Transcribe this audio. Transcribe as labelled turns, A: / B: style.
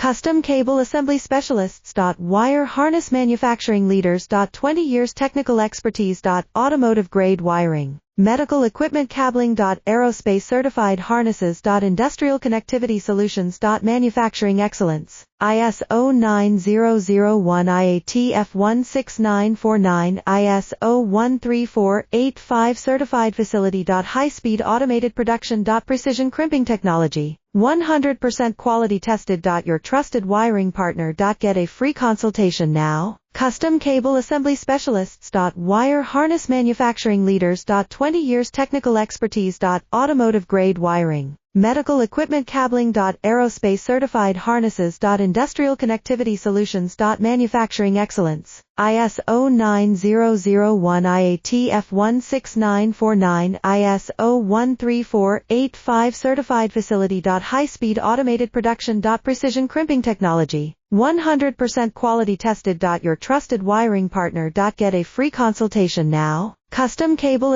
A: Custom Cable Assembly Specialists. Wire Harness Manufacturing Leaders. 20 years technical expertise. Automotive grade wiring, medical equipment cabling. Aerospace certified harnesses. Industrial connectivity solutions. Manufacturing excellence. ISO 9001-IATF16949, ISO 13485 certified facility. High-speed automated production. Precision crimping technology, 100% quality tested. Your trusted wiring partner. Get a free consultation now. Custom Cable Assembly Specialists. Wire Harness Manufacturing Leaders. 20 years technical expertise. Automotive grade wiring, medical equipment cabling. Aerospace certified harnesses. Industrial connectivity solutions. Manufacturing excellence. ISO 9001-IATF16949, ISO 13485 certified facility. High-speed automated production. Precision crimping technology, 100% quality tested. Your trusted wiring partner. Get a free consultation now. Custom Cable